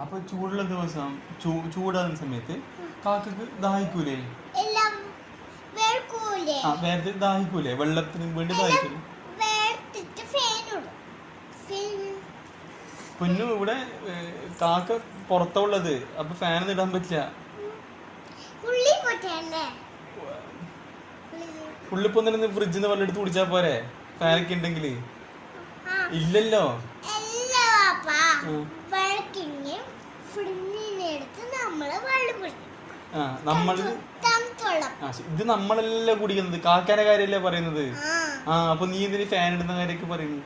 അപ്പൊ ചൂടുള്ള ദിവസം ചൂടാകുന്ന സമയത്ത് കാക്കക്ക് ദാഹിക്കൂലേ? വേറെ ദാഹിക്കൂലേ? വെള്ളത്തിന് വേണ്ടി ദാഹിക്കൂലേ? പൊന്നു ഇവിടെ കാക്ക പുറത്തുള്ളത്, അപ്പൊ ഫാനൊന്നും ഇടാൻ പറ്റില്ല. ഉള്ളിപ്പൊന്നിരുന്ന് ഫ്രിഡ്ജിൽ നിന്ന് വെള്ളം എടുത്ത് കുടിച്ചാ പോരെ? ഫാനൊക്കെ ഉണ്ടെങ്കില്. ഇല്ലല്ലോ. ഇത് നമ്മളല്ലേ കുടിക്കുന്നത്, കാക്കാന്റെ കാര്യല്ലേ പറയുന്നത്. അപ്പൊ നീ ഇതിന് ഫാൻ ഇടുന്ന കാര്യമൊക്കെ പറയുന്നു.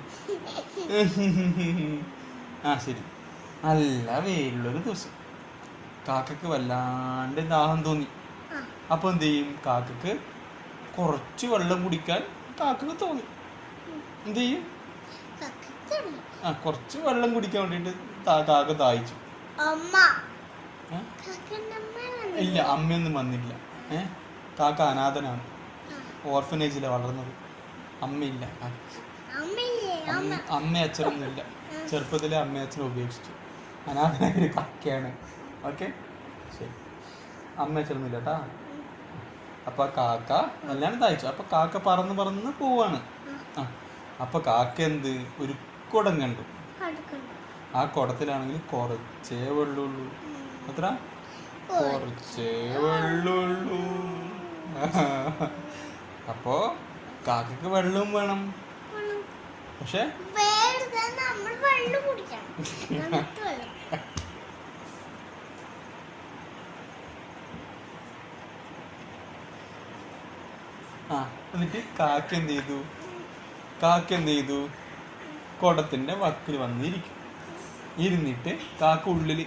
ശരി. നല്ല വെയിലുള്ളൊരു ദിവസം കാക്കക്ക് വല്ലാണ്ട് ദാഹം തോന്നി. അപ്പൊ എന്ത് ചെയ്യും? കാക്കക്ക് കുറച്ച് വെള്ളം കുടിക്കാൻ കാക്കക്ക് തോന്നി. എന്ത് ചെയ്യും? കുറച്ച് വെള്ളം കുടിക്കാൻ വേണ്ടിട്ട് കാക്ക ദാഹിച്ചു. ഇല്ല, അമ്മയൊന്നും വന്നില്ല. കാക്ക അനാഥനാണ്, ഓർഫനേജിലാണ് വളർന്നത്. അമ്മയില്ല, അമ്മ അച്ഛനൊന്നും ഇല്ല. ചെറുപ്പത്തിലെ അമ്മ അച്ഛനെ ഉപേക്ഷിച്ചു. അനാഥനായ ഒരു കാക്കയാണ്. ഓക്കെ, ശരി. അമ്മ അച്ഛനൊന്നും ഇല്ല കേട്ടാ. അപ്പൊ കാക്ക നല്ലോണം ദാഹിച്ചു. അപ്പൊ കാക്ക പറന്ന് പറന്ന് പോവാണ്. അപ്പൊ കാക്ക എന്ത് ഒരു കുടം കണ്ടു. ആ കുടത്തിലാണെങ്കിൽ കുറച്ചേ വെള്ളമുള്ളൂ. എത്ര? കുറച്ചേ വെള്ളമുള്ളൂ. അപ്പോ കാക്കക്ക് വെള്ളവും വേണം. പക്ഷെ എന്നിട്ട് കാക്ക എന്ത് ചെയ്തു? കുടത്തിന്റെ വക്കിൽ വന്നിരിക്കും. ഇരുന്നിട്ട് കാക്ക ഉള്ളില്